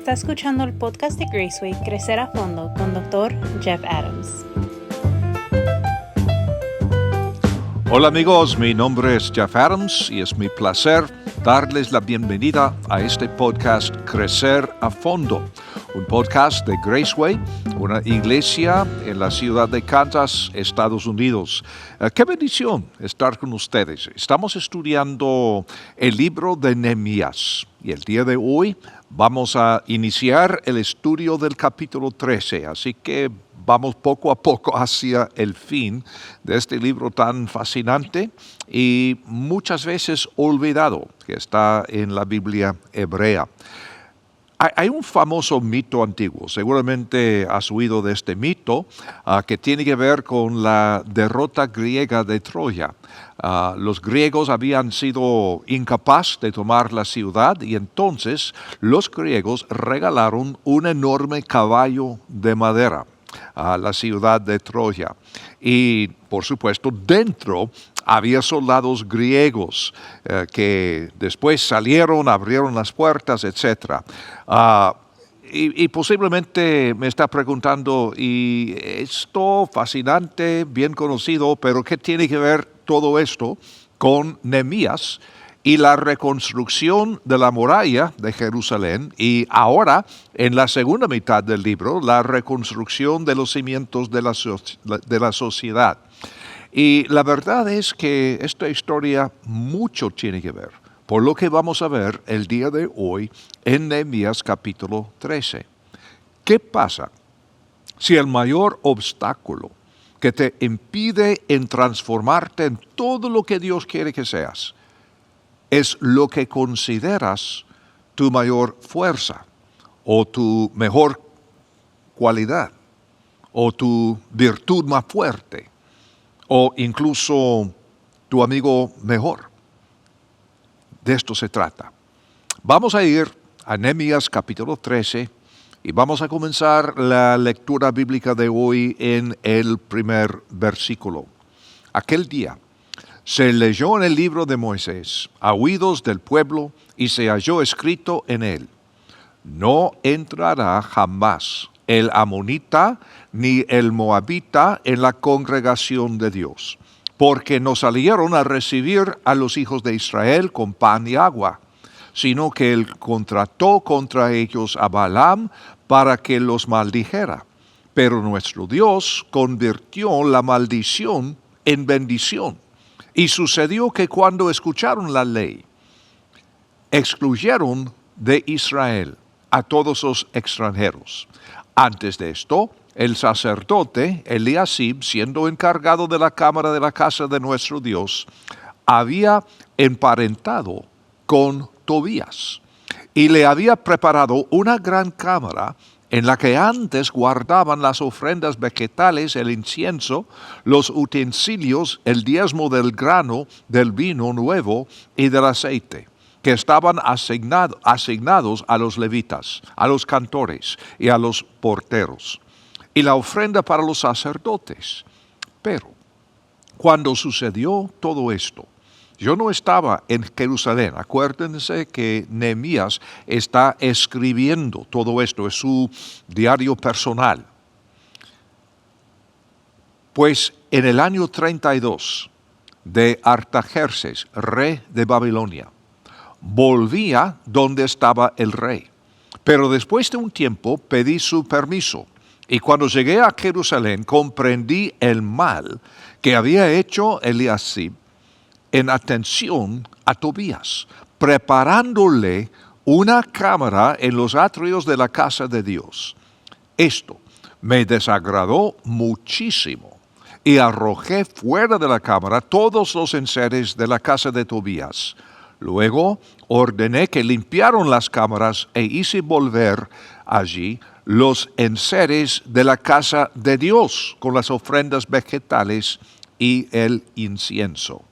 Está escuchando el podcast de Graceway Crecer a Fondo con Dr. Jeff Adams. Hola amigos, mi nombre es Jeff Adams y es mi placer darles la bienvenida a este podcast Crecer a Fondo, un podcast de Graceway, una iglesia en la ciudad de Kansas, Estados Unidos. Qué bendición estar con ustedes. Estamos estudiando el libro de Nehemías y el día de hoy vamos a iniciar el estudio del capítulo 13, así que vamos poco a poco hacia el fin de este libro tan fascinante y muchas veces olvidado que está en la Biblia hebrea. Hay un famoso mito antiguo, seguramente has oído de este mito, que tiene que ver con la derrota griega de Troya. Los griegos habían sido incapaces de tomar la ciudad y entonces los griegos regalaron un enorme caballo de madera a la ciudad de Troya. Y, por supuesto, dentro había soldados griegos que después salieron, abrieron las puertas, etc. Y posiblemente me está preguntando, y esto fascinante, bien conocido, pero ¿qué tiene que ver todo esto con Nehemías y la reconstrucción de la muralla de Jerusalén y ahora, en la segunda mitad del libro, la reconstrucción de los cimientos de la sociedad? Y la verdad es que esta historia mucho tiene que ver, por lo que vamos a ver el día de hoy en Nehemías capítulo 13. ¿Qué pasa si el mayor obstáculo que te impide en transformarte en todo lo que Dios quiere que seas es lo que consideras tu mayor fuerza o tu mejor cualidad o tu virtud más fuerte o incluso tu amigo mejor? De esto se trata. Vamos a ir a Nehemías capítulo 13 y vamos a comenzar la lectura bíblica de hoy en el primer versículo. Aquel día se leyó en el libro de Moisés a oídos del pueblo y se halló escrito en él: no entrará jamás el amonita ni el moabita en la congregación de Dios, porque no salieron a recibir a los hijos de Israel con pan y agua, sino que él contrató contra ellos a Balaam para que los maldijera. Pero nuestro Dios convirtió la maldición en bendición. Y sucedió que cuando escucharon la ley, excluyeron de Israel a todos los extranjeros. Antes de esto, el sacerdote Eliasib, siendo encargado de la cámara de la casa de nuestro Dios, había emparentado con Tobías y le había preparado una gran cámara en la que antes guardaban las ofrendas vegetales, el incienso, los utensilios, el diezmo del grano, del vino nuevo y del aceite, que estaban asignados a los levitas, a los cantores y a los porteros, y la ofrenda para los sacerdotes. Pero cuando sucedió todo esto, yo no estaba en Jerusalén. Acuérdense que Nehemías está escribiendo todo esto, es su diario personal. Pues en el año 32 de Artajerjes, rey de Babilonia, volvía donde estaba el rey. Pero después de un tiempo pedí su permiso, y cuando llegué a Jerusalén comprendí el mal que había hecho Eliasib en atención a Tobías, preparándole una cámara en los atrios de la casa de Dios. Esto me desagradó muchísimo y arrojé fuera de la cámara todos los enseres de la casa de Tobías. Luego ordené que limpiaran las cámaras e hice volver allí los enseres de la casa de Dios con las ofrendas vegetales y el incienso.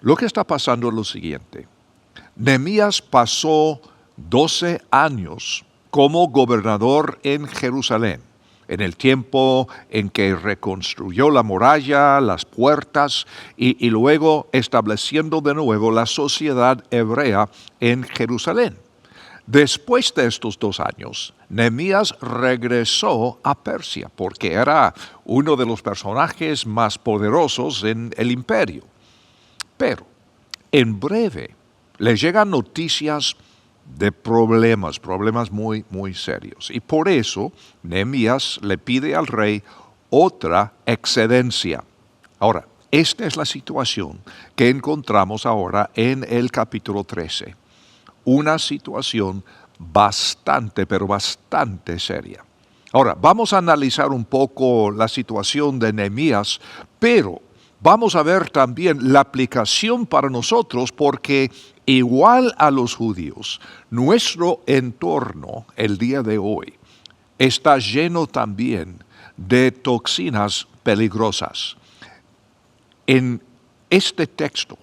Lo que está pasando es lo siguiente. Nehemías pasó 12 años como gobernador en Jerusalén, en el tiempo en que reconstruyó la muralla, las puertas y luego estableciendo de nuevo la sociedad hebrea en Jerusalén. Después de estos 2 años, Nehemías regresó a Persia porque era uno de los personajes más poderosos en el imperio. Pero en breve le llegan noticias de problemas muy, muy serios. Y por eso Nehemías le pide al rey otra excedencia. Ahora, esta es la situación que encontramos ahora en el capítulo 13. Una situación bastante, pero bastante seria. Ahora, vamos a analizar un poco la situación de Nehemías, pero vamos a ver también la aplicación para nosotros porque igual a los judíos, nuestro entorno el día de hoy está lleno también de toxinas peligrosas. En este texto,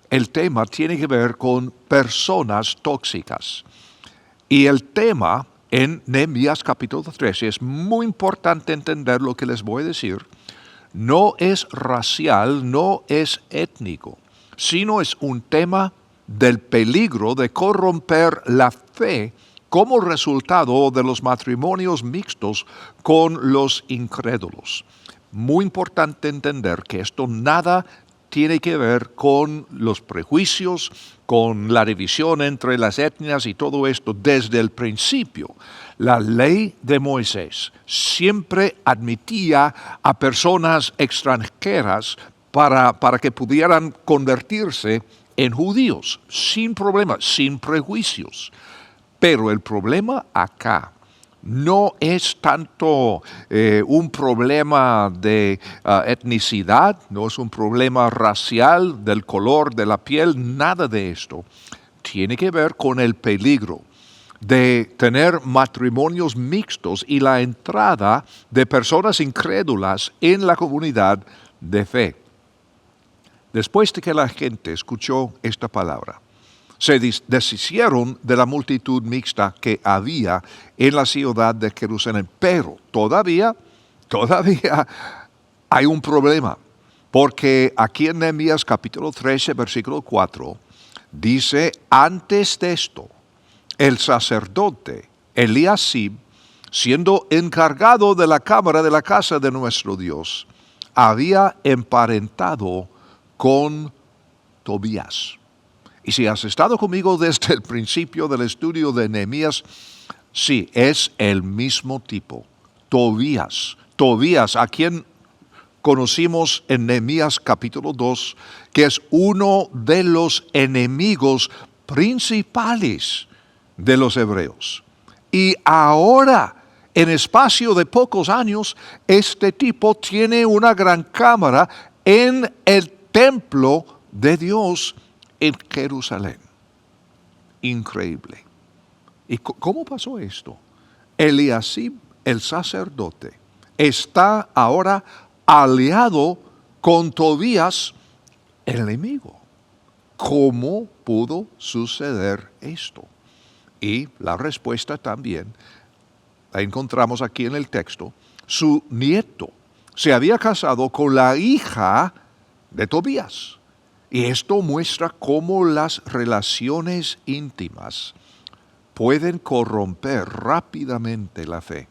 el tema tiene que ver con personas tóxicas. Y el tema en Nehemías capítulo 13 es muy importante entender lo que les voy a decir. No es racial, no es étnico, sino es un tema del peligro de corromper la fe como resultado de los matrimonios mixtos con los incrédulos. Muy importante entender que esto nada tiene que ver con los prejuicios, con la división entre las etnias y todo esto. Desde el principio, la ley de Moisés siempre admitía a personas extranjeras para que pudieran convertirse en judíos, sin problemas, sin prejuicios. Pero el problema acá no es tanto un problema de etnicidad, no es un problema racial, del color de la piel, nada de esto. Tiene que ver con el peligro de tener matrimonios mixtos y la entrada de personas incrédulas en la comunidad de fe. Después de que la gente escuchó esta palabra, se deshicieron de la multitud mixta que había en la ciudad de Jerusalén. Pero todavía hay un problema, porque aquí en Nehemías capítulo 13, versículo 4, dice, antes de esto, el sacerdote Eliasib, siendo encargado de la cámara de la casa de nuestro Dios, había emparentado con Tobías. Y si has estado conmigo desde el principio del estudio de Nehemías, sí, es el mismo tipo. Tobías, a quien conocimos en Nehemías capítulo 2, que es uno de los enemigos principales de los hebreos. Y ahora, en espacio de pocos años, este tipo tiene una gran cámara en el templo de Dios en Jerusalén. Increíble. ¿Y cómo pasó esto? Eliasib, el sacerdote, está ahora aliado con Tobías, el enemigo. ¿Cómo pudo suceder esto? Y la respuesta también la encontramos aquí en el texto. Su nieto se había casado con la hija de Tobías. Y esto muestra cómo las relaciones íntimas pueden corromper rápidamente la fe.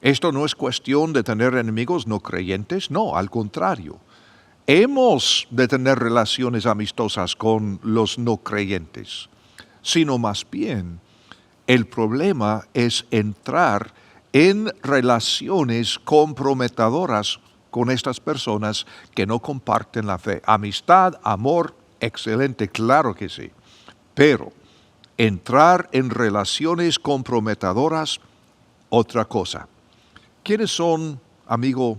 Esto no es cuestión de tener enemigos no creyentes, no, al contrario. Hemos de tener relaciones amistosas con los no creyentes, sino más bien el problema es entrar en relaciones comprometedoras con estas personas que no comparten la fe. Amistad, amor, excelente, claro que sí. Pero entrar en relaciones comprometedoras, otra cosa. ¿Quiénes son, amigo,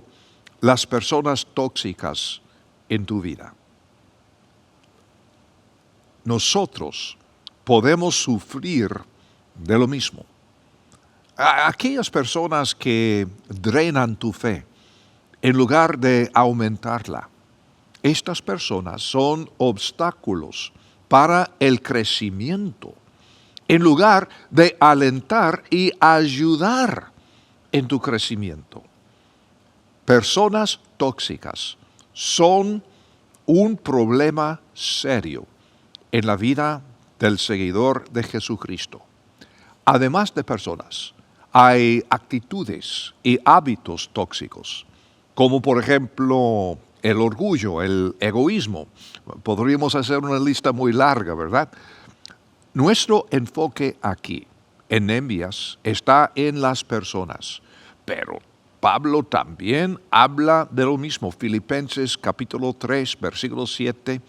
las personas tóxicas en tu vida? Nosotros podemos sufrir de lo mismo. Aquellas personas que drenan tu fe en lugar de aumentarla. Estas personas son obstáculos para el crecimiento, en lugar de alentar y ayudar en tu crecimiento. Personas tóxicas son un problema serio en la vida del seguidor de Jesucristo. además de personas, hay actitudes y hábitos tóxicos, como por ejemplo el orgullo, el egoísmo. Podríamos hacer una lista muy larga, ¿verdad? Nuestro enfoque aquí, en Nehemías, está en las personas, pero Pablo también habla de lo mismo. Filipenses capítulo 3, versículo 7,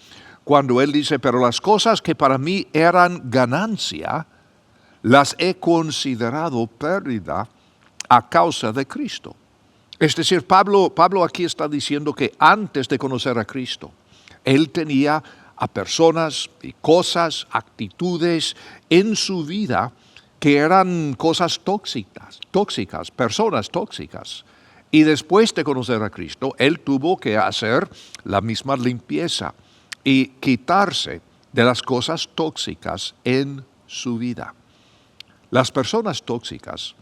cuando él dice, pero las cosas que para mí eran ganancia, las he considerado pérdida a causa de Cristo. Es decir, Pablo aquí está diciendo que antes de conocer a Cristo, él tenía a personas y cosas, actitudes en su vida que eran cosas tóxicas, personas tóxicas. Y después de conocer a Cristo, él tuvo que hacer la misma limpieza y quitarse de las cosas tóxicas en su vida. Las personas tóxicas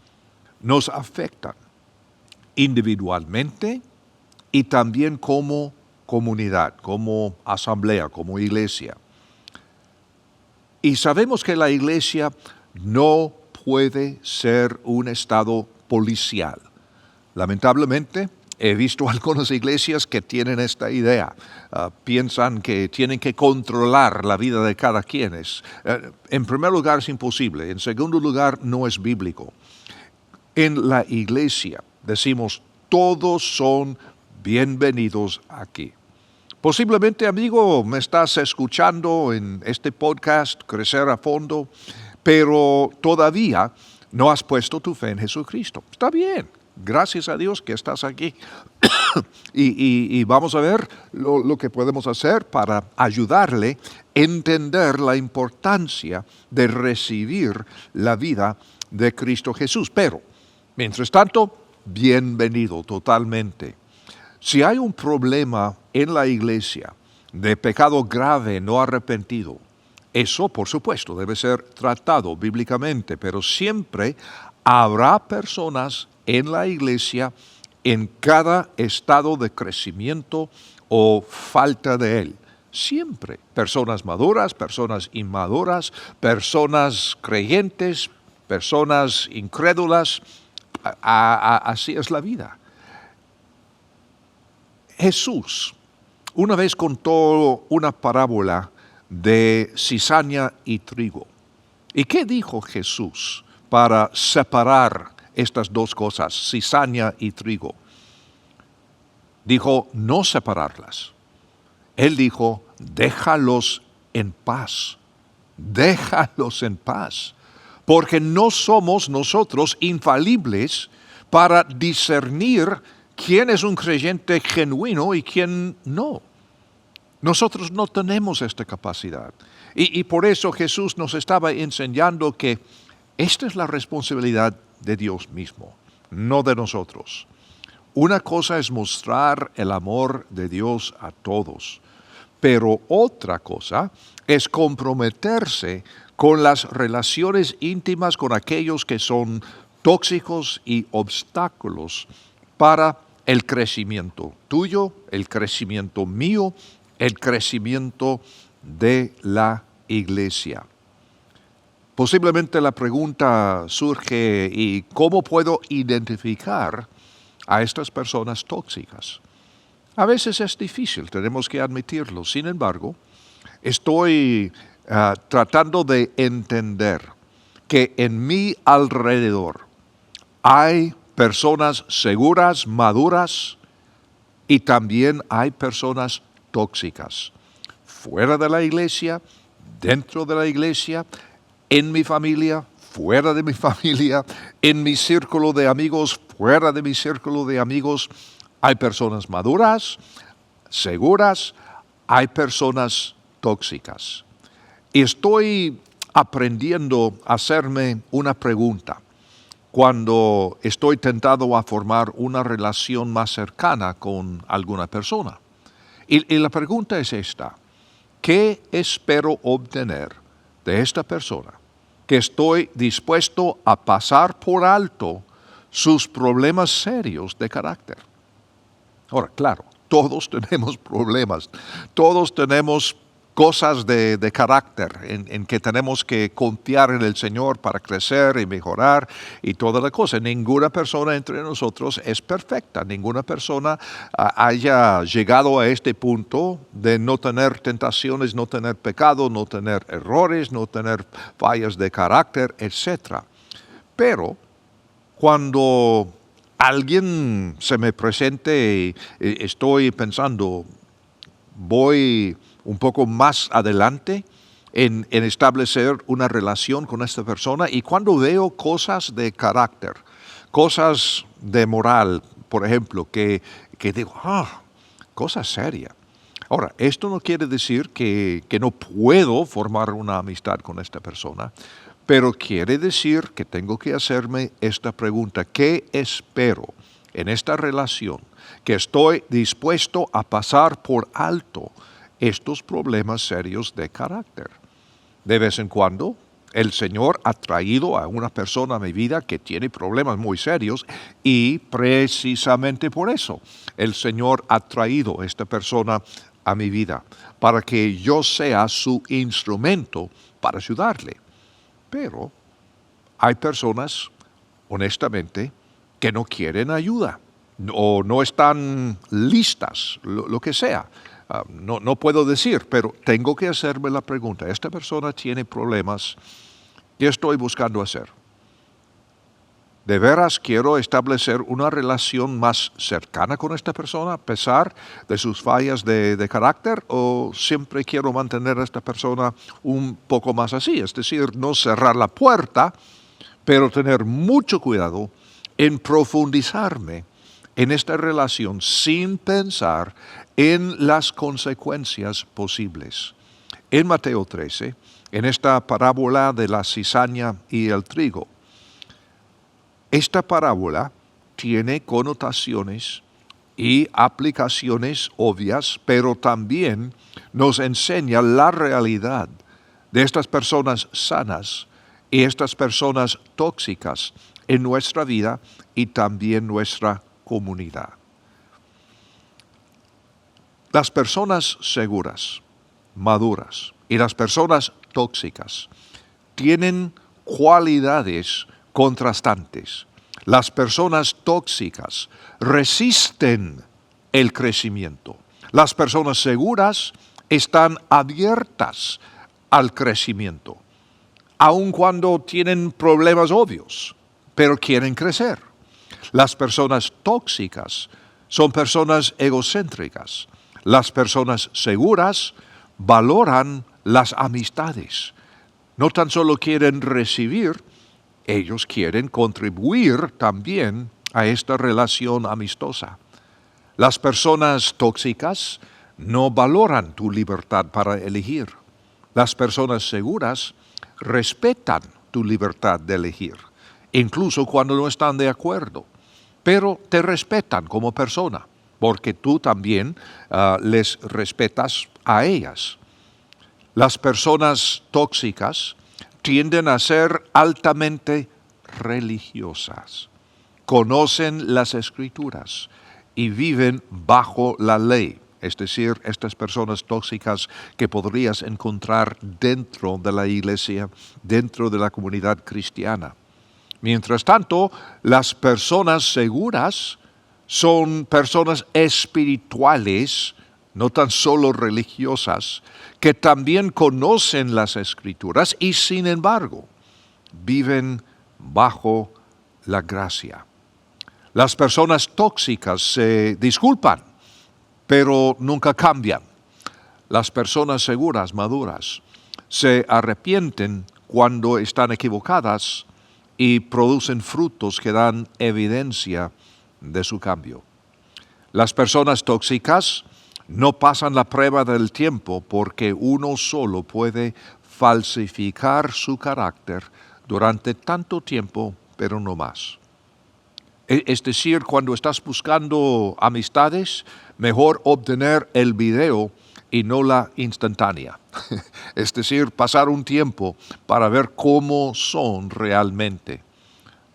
nos afectan individualmente y también como comunidad, como asamblea, como iglesia. Y sabemos que la iglesia no puede ser un estado policial. Lamentablemente, he visto algunas iglesias que tienen esta idea. Piensan que tienen que controlar la vida de cada quien. En primer lugar, es imposible. En segundo lugar, no es bíblico. En la iglesia decimos, todos son bienvenidos aquí. Posiblemente, amigo, me estás escuchando en este podcast, Crecer a Fondo, pero todavía no has puesto tu fe en Jesucristo. Está bien, gracias a Dios que estás aquí. y vamos a ver lo que podemos hacer para ayudarle a entender la importancia de recibir la vida de Cristo Jesús. Pero, mientras tanto, bienvenido totalmente. Si hay un problema en la iglesia de pecado grave no arrepentido, eso, por supuesto, debe ser tratado bíblicamente, pero siempre habrá personas en la iglesia en cada estado de crecimiento o falta de él. Siempre. Personas maduras, personas inmaduras, personas creyentes, personas incrédulas. Así es la vida. Jesús una vez contó una parábola de cizaña y trigo. ¿Y qué dijo Jesús para separar estas dos cosas, cizaña y trigo? Dijo, no separarlas. Él dijo, déjalos en paz. Déjalos en paz. Porque no somos nosotros infalibles para discernir quién es un creyente genuino y quién no. Nosotros no tenemos esta capacidad. Y por eso Jesús nos estaba enseñando que esta es la responsabilidad de Dios mismo, no de nosotros. Una cosa es mostrar el amor de Dios a todos, pero otra cosa es comprometerse con las relaciones íntimas con aquellos que son tóxicos y obstáculos para el crecimiento tuyo, el crecimiento mío, el crecimiento de la iglesia. Posiblemente la pregunta surge, ¿y cómo puedo identificar a estas personas tóxicas? A veces es difícil, tenemos que admitirlo. Sin embargo, estoy tratando de entender que en mi alrededor hay personas seguras, maduras, y también hay personas tóxicas. Fuera de la iglesia, dentro de la iglesia, en mi familia, fuera de mi familia, en mi círculo de amigos, fuera de mi círculo de amigos, hay personas maduras, seguras, hay personas tóxicas. Y estoy aprendiendo a hacerme una pregunta cuando estoy tentado a formar una relación más cercana con alguna persona. Y la pregunta es esta: ¿qué espero obtener de esta persona que estoy dispuesto a pasar por alto sus problemas serios de carácter? Ahora, claro, todos tenemos problemas, todos tenemos cosas de carácter, en que tenemos que confiar en el Señor para crecer y mejorar y toda la cosa. Ninguna persona entre nosotros es perfecta. Ninguna persona haya llegado a este punto de no tener tentaciones, no tener pecado, no tener errores, no tener fallas de carácter, etc. Pero cuando alguien se me presente, estoy pensando, voy un poco más adelante en establecer una relación con esta persona, y cuando veo cosas de carácter, cosas de moral, por ejemplo, que digo, cosa seria. Ahora, esto no quiere decir que no puedo formar una amistad con esta persona, pero quiere decir que tengo que hacerme esta pregunta: ¿qué espero en esta relación? Que estoy dispuesto a pasar por alto estos problemas serios de carácter. De vez en cuando, el Señor ha traído a una persona a mi vida que tiene problemas muy serios, y precisamente por eso el Señor ha traído a esta persona a mi vida, para que yo sea su instrumento para ayudarle. Pero hay personas, honestamente, que no quieren ayuda o no están listas, lo que sea. No puedo decir, pero tengo que hacerme la pregunta: esta persona tiene problemas, ¿qué estoy buscando hacer? ¿De veras quiero establecer una relación más cercana con esta persona a pesar de sus fallas de carácter, o siempre quiero mantener a esta persona un poco más así? Es decir, no cerrar la puerta, pero tener mucho cuidado en profundizarme en esta relación sin pensar en las consecuencias posibles. En Mateo 13, en esta parábola de la cizaña y el trigo, esta parábola tiene connotaciones y aplicaciones obvias, pero también nos enseña la realidad de estas personas sanas y estas personas tóxicas en nuestra vida y también nuestra comunidad. Las personas seguras, maduras, y las personas tóxicas tienen cualidades contrastantes. Las personas tóxicas resisten el crecimiento. Las personas seguras están abiertas al crecimiento, aun cuando tienen problemas obvios, pero quieren crecer. Las personas tóxicas son personas egocéntricas. Las personas seguras valoran las amistades. No tan solo quieren recibir, ellos quieren contribuir también a esta relación amistosa. Las personas tóxicas no valoran tu libertad para elegir. Las personas seguras respetan tu libertad de elegir, incluso cuando no están de acuerdo, pero te respetan como persona, porque tú también les respetas a ellas. Las personas tóxicas tienden a ser altamente religiosas, conocen las Escrituras y viven bajo la ley, es decir, estas personas tóxicas que podrías encontrar dentro de la iglesia, dentro de la comunidad cristiana. Mientras tanto, las personas seguras son personas espirituales, no tan solo religiosas, que también conocen las Escrituras y, sin embargo, viven bajo la gracia. Las personas tóxicas se disculpan, pero nunca cambian. Las personas seguras, maduras, se arrepienten cuando están equivocadas y producen frutos que dan evidencia de su cambio. Las personas tóxicas no pasan la prueba del tiempo, porque uno solo puede falsificar su carácter durante tanto tiempo, pero no más. Es decir, cuando estás buscando amistades, mejor obtener el video y no la instantánea. Es decir, pasar un tiempo para ver cómo son realmente.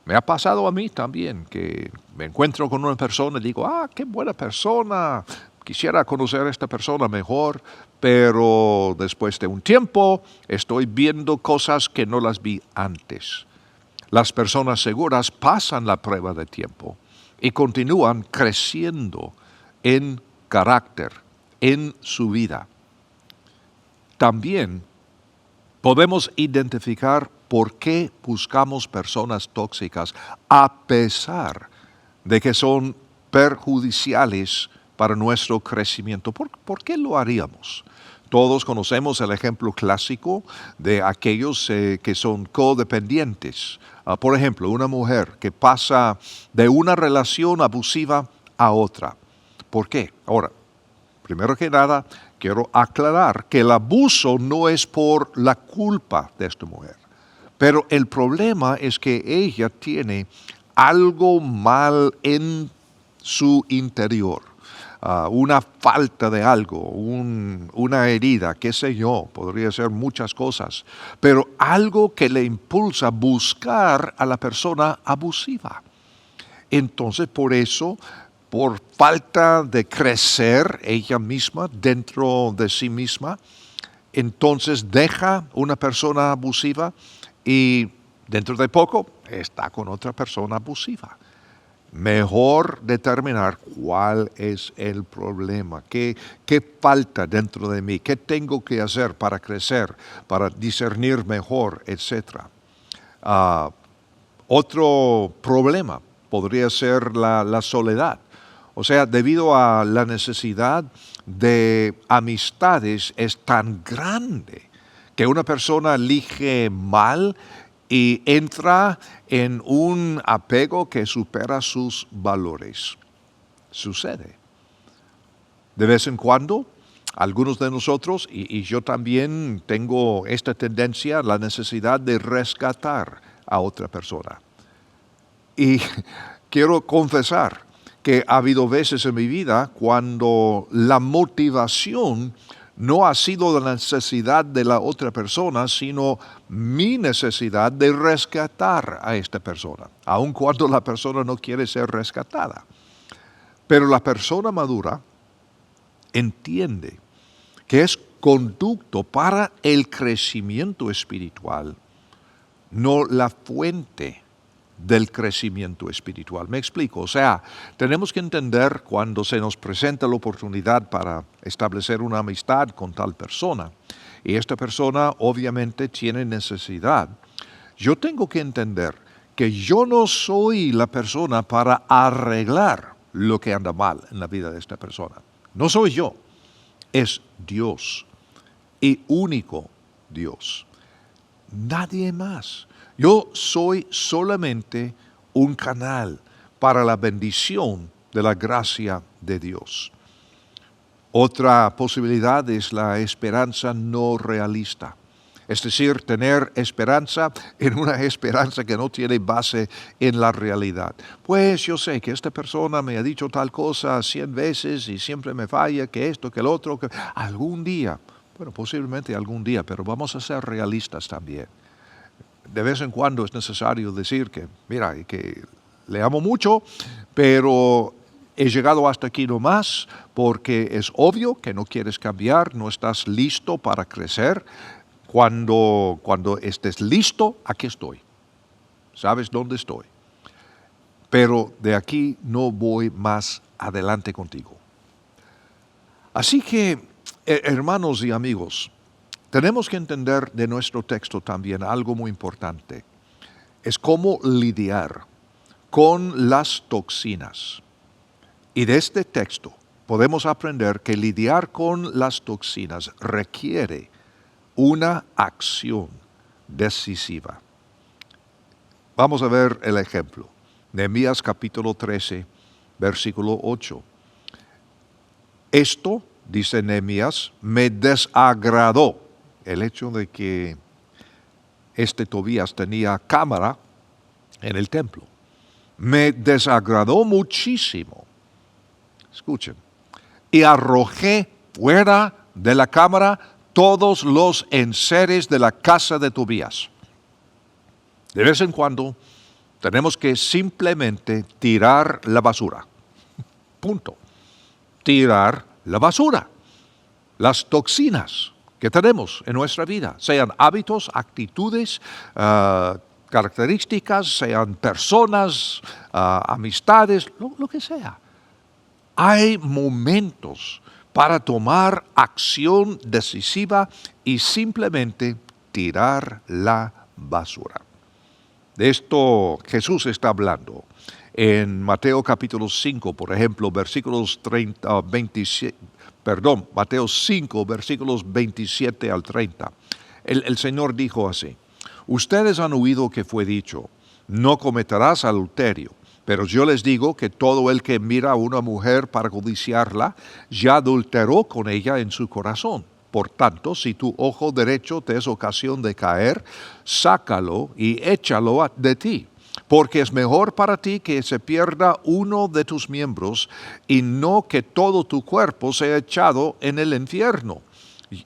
Me ha pasado a mí también, que me encuentro con una persona y digo, qué buena persona, quisiera conocer a esta persona mejor, pero después de un tiempo estoy viendo cosas que no las vi antes. Las personas seguras pasan la prueba de tiempo y continúan creciendo en carácter, en su vida. También podemos identificar por qué buscamos personas tóxicas a pesar de que son perjudiciales para nuestro crecimiento. ¿Por qué lo haríamos? Todos conocemos el ejemplo clásico de aquellos que son codependientes. Por ejemplo, una mujer que pasa de una relación abusiva a otra. ¿Por qué? Ahora, primero que nada, quiero aclarar que el abuso no es por la culpa de esta mujer, pero el problema es que ella tiene algo mal en su interior, una falta de algo, una herida, qué sé yo, podría ser muchas cosas, pero algo que le impulsa a buscar a la persona abusiva. Entonces, por eso, por falta de crecer ella misma dentro de sí misma, entonces deja una persona abusiva y dentro de poco está con otra persona abusiva. Mejor determinar cuál es el problema, qué falta dentro de mí, qué tengo que hacer para crecer, para discernir mejor, etc. Otro problema podría ser la soledad. O sea, debido a la necesidad de amistades es tan grande que una persona elige mal y entra en un apego que supera sus valores. Sucede. De vez en cuando, algunos de nosotros, y yo también tengo esta tendencia, la necesidad de rescatar a otra persona. Y quiero confesar que ha habido veces en mi vida cuando la motivación no ha sido la necesidad de la otra persona, sino mi necesidad de rescatar a esta persona, aun cuando la persona no quiere ser rescatada. Pero la persona madura entiende que es conducto para el crecimiento espiritual, no la fuente del crecimiento espiritual. Me explico. O sea, tenemos que entender cuando se nos presenta la oportunidad para establecer una amistad con tal persona, y esta persona obviamente tiene necesidad. Yo tengo que entender que yo no soy la persona para arreglar lo que anda mal en la vida de esta persona. No soy yo, es Dios y único Dios. Nadie más. Yo soy solamente un canal para la bendición de la gracia de Dios. Otra posibilidad es la esperanza no realista. Es decir, tener esperanza en una esperanza que no tiene base en la realidad. Pues yo sé que esta persona me ha dicho tal cosa 100 veces y siempre me falla, que esto, que el otro, que algún día, bueno, posiblemente algún día, pero vamos a ser realistas también. De vez en cuando es necesario decir que, mira, que le amo mucho, pero he llegado hasta aquí nomás porque es obvio que no quieres cambiar, no estás listo para crecer. Cuando estés listo, aquí estoy. Sabes dónde estoy. Pero de aquí no voy más adelante contigo. Así que, hermanos y amigos, tenemos que entender de nuestro texto también algo muy importante. Es cómo lidiar con las toxinas. Y de este texto podemos aprender que lidiar con las toxinas requiere una acción decisiva. Vamos a ver el ejemplo. Nehemías capítulo 13, versículo 8. Esto, dice Nehemías, me desagradó. El hecho de que Tobías tenía cámara en el templo. Me desagradó muchísimo. Escuchen. Y arrojé fuera de la cámara todos los enseres de la casa de Tobías. De vez en cuando tenemos que simplemente tirar la basura. Punto. Tirar la basura, las toxinas que tenemos en nuestra vida, sean hábitos, actitudes, características, sean personas, amistades, lo que sea. Hay momentos para tomar acción decisiva y simplemente tirar la basura. De esto Jesús está hablando en Mateo capítulo 5, por ejemplo, Mateo 5, versículos 27 al 30. El Señor dijo así: ustedes han oído que fue dicho, no cometerás adulterio. Pero yo les digo que todo el que mira a una mujer para codiciarla, ya adulteró con ella en su corazón. Por tanto, si tu ojo derecho te es ocasión de caer, sácalo y échalo de ti. Porque es mejor para ti que se pierda uno de tus miembros y no que todo tu cuerpo sea echado en el infierno.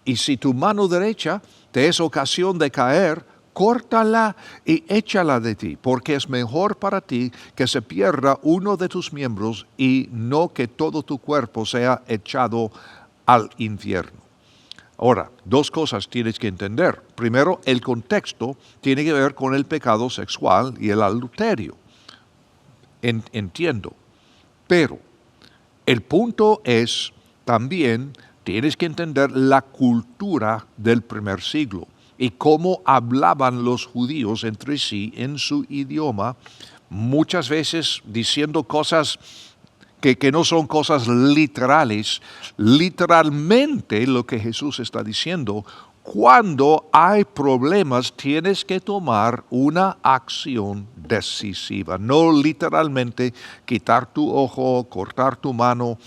Y si tu mano derecha te es ocasión de caer, córtala y échala de ti, porque es mejor para ti que se pierda uno de tus miembros y no que todo tu cuerpo sea echado al infierno. Ahora, dos cosas tienes que entender. Primero, el contexto tiene que ver con el pecado sexual y el adulterio. Entiendo. Pero el punto es también, tienes que entender la cultura del primer siglo y cómo hablaban los judíos entre sí en su idioma, muchas veces diciendo cosas que no son cosas literales. Literalmente lo que Jesús está diciendo, cuando hay problemas tienes que tomar una acción decisiva. No literalmente quitar tu ojo, cortar tu mano.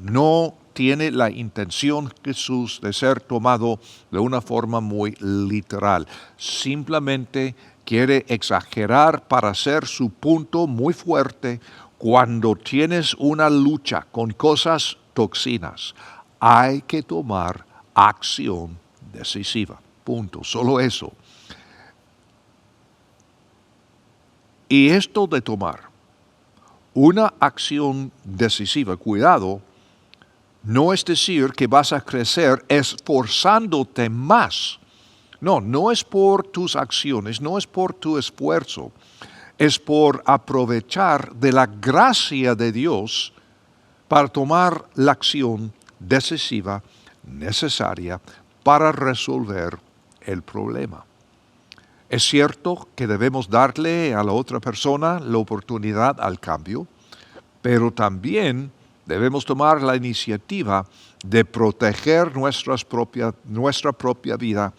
No tiene la intención Jesús de ser tomado de una forma muy literal. Simplemente quiere exagerar para hacer su punto muy fuerte. Cuando tienes una lucha con cosas toxinas, hay que tomar acción decisiva. Punto. Solo eso. Y esto de tomar una acción decisiva, cuidado, no es decir que vas a crecer esforzándote más. No es por tus acciones, no es por tu esfuerzo, es por aprovechar de la gracia de Dios para tomar la acción decisiva necesaria para resolver el problema. Es cierto que debemos darle a la otra persona la oportunidad al cambio, pero también debemos tomar la iniciativa de proteger nuestra propia vida,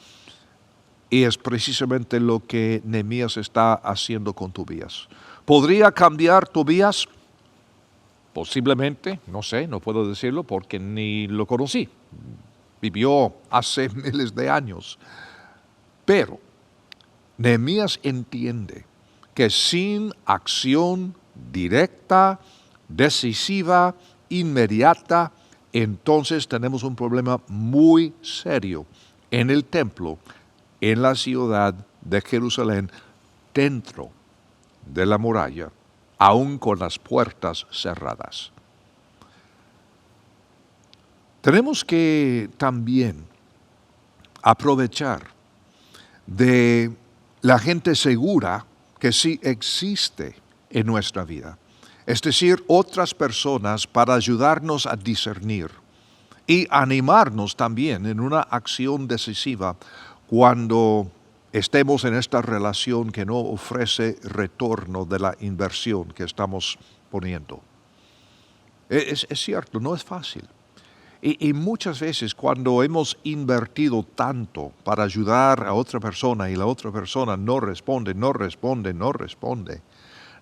y es precisamente lo que Nehemías está haciendo con Tobías. ¿Podría cambiar Tobías? Posiblemente, no sé, no puedo decirlo porque ni lo conocí. Vivió hace miles de años. Pero Nehemías entiende que sin acción directa, decisiva, inmediata, entonces tenemos un problema muy serio en el templo, en la ciudad de Jerusalén, dentro de la muralla, aún con las puertas cerradas. Tenemos que también aprovechar de la gente segura que sí existe en nuestra vida. Es decir, otras personas para ayudarnos a discernir y animarnos también en una acción decisiva cuando estemos en esta relación que no ofrece retorno de la inversión que estamos poniendo. Es cierto, no es fácil. Y muchas veces cuando hemos invertido tanto para ayudar a otra persona y la otra persona no responde,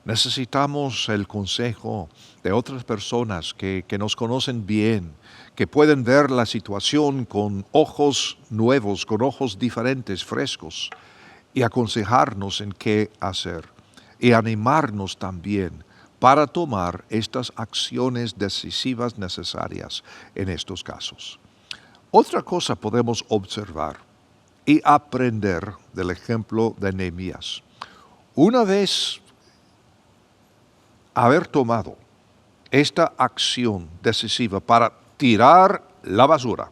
necesitamos el consejo de otras personas que nos conocen bien, que pueden ver la situación con ojos nuevos, con ojos diferentes, frescos, y aconsejarnos en qué hacer, y animarnos también para tomar estas acciones decisivas necesarias en estos casos. Otra cosa podemos observar y aprender del ejemplo de Nehemías. Una vez haber tomado esta acción decisiva para tirar la basura.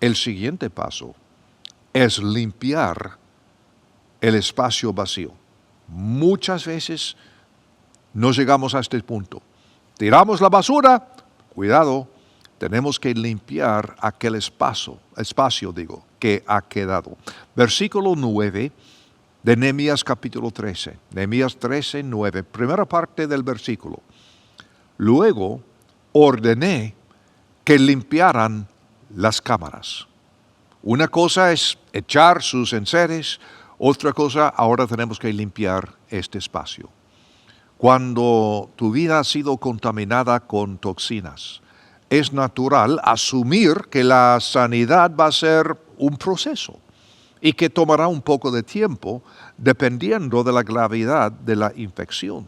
El siguiente paso es limpiar el espacio vacío. Muchas veces no llegamos a este punto. Tiramos la basura, cuidado, tenemos que limpiar aquel espacio que ha quedado. Versículo 9 de Nehemías capítulo 13. Nehemías 13, 9, primera parte del versículo. Luego ordené que limpiaran las cámaras. Una cosa es echar sus enseres, otra cosa, ahora tenemos que limpiar este espacio. Cuando tu vida ha sido contaminada con toxinas, es natural asumir que la sanidad va a ser un proceso y que tomará un poco de tiempo dependiendo de la gravedad de la infección.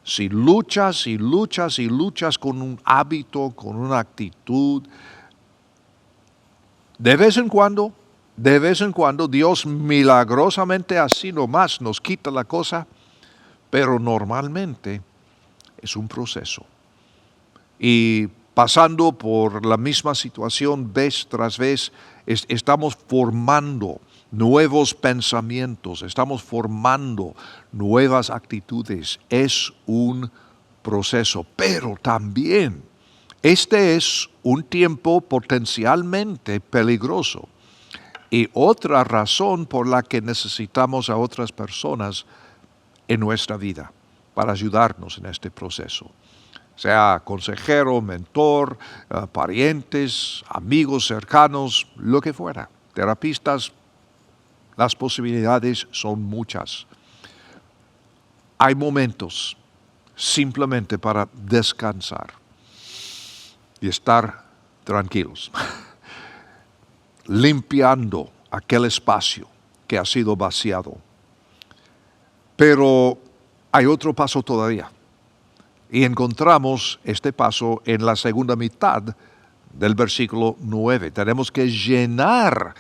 Si luchas y luchas y luchas con un hábito, con una actitud, de vez en cuando, Dios milagrosamente así nomás nos quita la cosa, pero normalmente es un proceso. Y pasando por la misma situación vez tras vez, estamos formando nuevos pensamientos, estamos formando nuevas actitudes. Es un proceso, pero también este es un tiempo potencialmente peligroso. Y otra razón por la que necesitamos a otras personas en nuestra vida para ayudarnos en este proceso. Sea consejero, mentor, parientes, amigos cercanos, lo que fuera. Terapistas, las posibilidades son muchas. Hay momentos simplemente para descansar y estar tranquilos, limpiando aquel espacio que ha sido vaciado. Pero hay otro paso todavía. Y encontramos este paso en la segunda mitad del versículo 9. Tenemos que llenar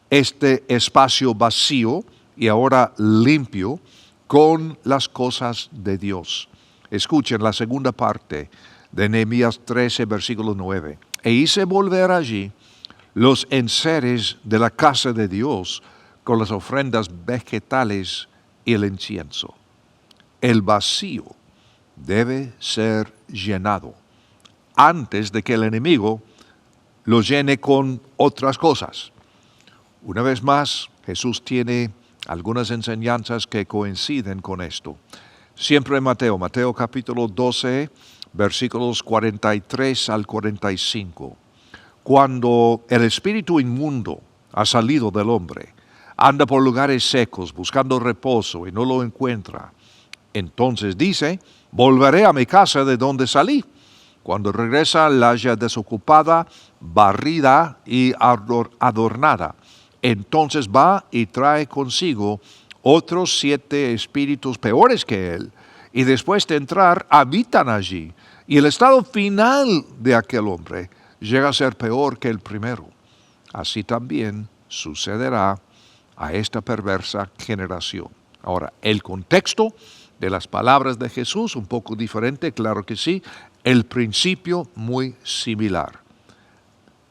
este espacio vacío y ahora limpio con las cosas de Dios. Escuchen la segunda parte de Nehemías 13, versículo 9. E hice volver allí los enseres de la casa de Dios con las ofrendas vegetales y el incienso. El vacío debe ser llenado antes de que el enemigo lo llene con otras cosas. Una vez más, Jesús tiene algunas enseñanzas que coinciden con esto. Siempre en Mateo capítulo 12, versículos 43 al 45. Cuando el espíritu inmundo ha salido del hombre, anda por lugares secos buscando reposo y no lo encuentra. Entonces dice, volveré a mi casa de donde salí. Cuando regresa la halla desocupada, barrida y adornada. Entonces va y trae consigo otros 7 espíritus peores que él, y después de entrar habitan allí. Y el estado final de aquel hombre llega a ser peor que el primero. Así también sucederá a esta perversa generación. Ahora, el contexto de las palabras de Jesús, un poco diferente, claro que sí, el principio muy similar.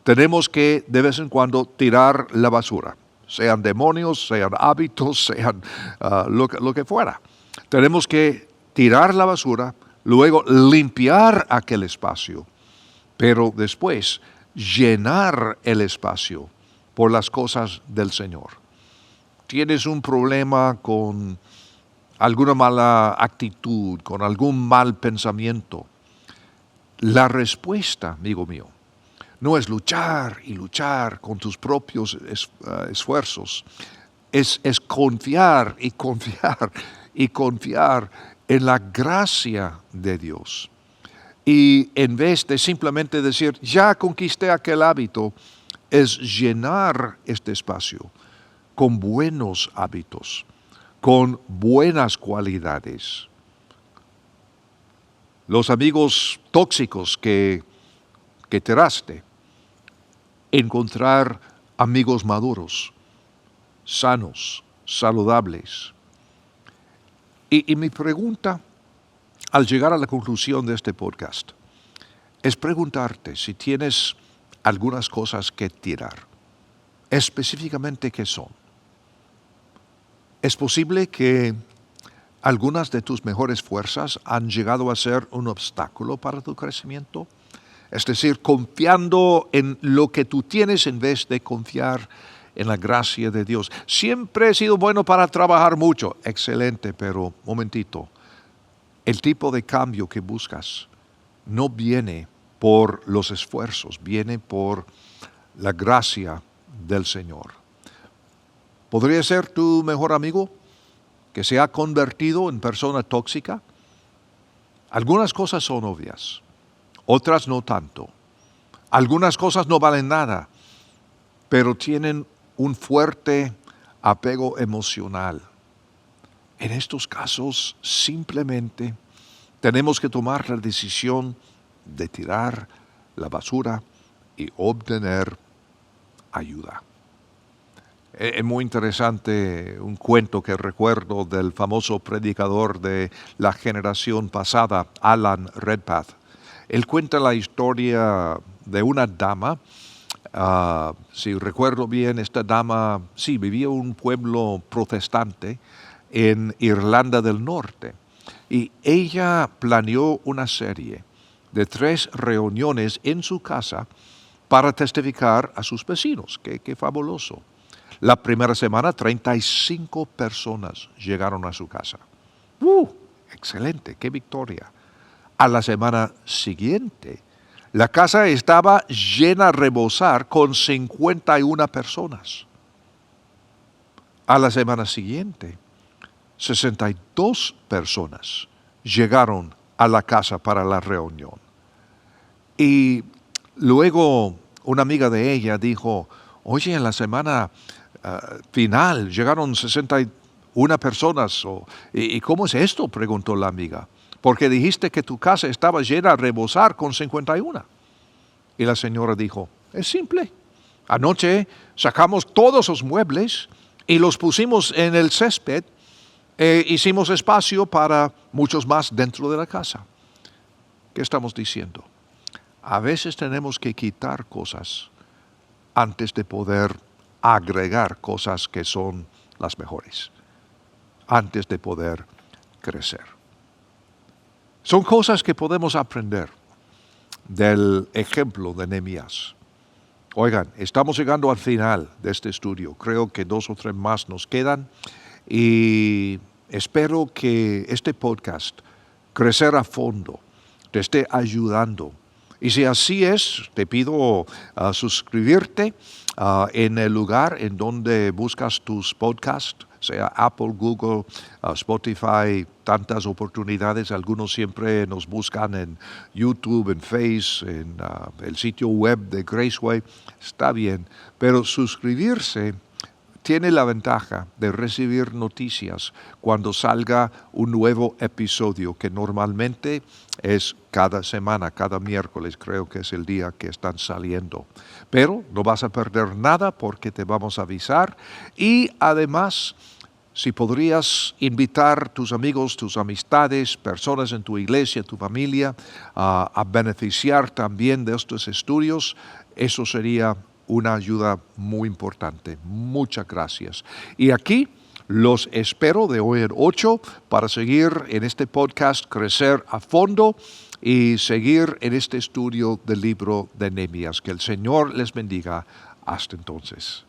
Tenemos que de vez en cuando tirar la basura, sean demonios, sean hábitos, sean lo que fuera. Tenemos que tirar la basura, luego limpiar aquel espacio, pero después llenar el espacio por las cosas del Señor. Tienes un problema con alguna mala actitud, con algún mal pensamiento. La respuesta, amigo mío, no es luchar y luchar con tus propios esfuerzos. Es confiar y confiar y confiar en la gracia de Dios. Y en vez de simplemente decir, ya conquisté aquel hábito, es llenar este espacio con buenos hábitos, con buenas cualidades. Los amigos tóxicos que tiraste, encontrar amigos maduros, sanos, saludables. Y mi pregunta, al llegar a la conclusión de este podcast, es preguntarte si tienes algunas cosas que tirar. Específicamente, ¿qué son? Es posible que algunas de tus mejores fuerzas han llegado a ser un obstáculo para tu crecimiento. Es decir, confiando en lo que tú tienes en vez de confiar en la gracia de Dios. Siempre he sido bueno para trabajar mucho. Excelente, pero momentito. El tipo de cambio que buscas no viene por los esfuerzos, viene por la gracia del Señor. ¿Podría ser tu mejor amigo que se ha convertido en persona tóxica? Algunas cosas son obvias, otras no tanto. Algunas cosas no valen nada, pero tienen un fuerte apego emocional. En estos casos, simplemente tenemos que tomar la decisión de tirar la basura y obtener ayuda. Es muy interesante un cuento que recuerdo del famoso predicador de la generación pasada, Alan Redpath. Él cuenta la historia de una dama. Si recuerdo bien, esta dama, sí, vivía en un pueblo protestante en Irlanda del Norte. Y ella planeó una serie de 3 reuniones en su casa para testificar a sus vecinos. ¡Qué fabuloso! La primera semana, 35 personas llegaron a su casa. Excelente, qué victoria. A la semana siguiente, la casa estaba llena a rebosar con 51 personas. A la semana siguiente, 62 personas llegaron a la casa para la reunión. Y luego una amiga de ella dijo, oye, en la semana final llegaron 61 personas. ¿Y cómo es esto?, preguntó la amiga. Porque dijiste que tu casa estaba llena a rebosar con 51. Y la señora dijo, es simple. Anoche sacamos todos los muebles y los pusimos en el césped. Hicimos espacio para muchos más dentro de la casa. ¿Qué estamos diciendo? A veces tenemos que quitar cosas antes de poder agregar cosas que son las mejores, antes de poder crecer. Son cosas que podemos aprender del ejemplo de Nehemías. Oigan, estamos llegando al final de este estudio. Creo que 2 o 3 más nos quedan y espero que este podcast, Crecer a Fondo, te esté ayudando. Y si así es, te pido suscribirte en el lugar en donde buscas tus podcasts, sea Apple, Google, Spotify, tantas oportunidades. Algunos siempre nos buscan en YouTube, en Face, en el sitio web de Graceway. Está bien, pero suscribirse tiene la ventaja de recibir noticias cuando salga un nuevo episodio, que normalmente es cada semana, cada miércoles, creo que es el día que están saliendo. Pero no vas a perder nada porque te vamos a avisar. Y además, si podrías invitar tus amigos, tus amistades, personas en tu iglesia, tu familia, a beneficiar también de estos estudios, eso sería una ayuda muy importante. Muchas gracias. Y aquí los espero de hoy en 8 para seguir en este podcast Crecer a Fondo y seguir en este estudio del libro de Nehemías. Que el Señor les bendiga. Hasta entonces.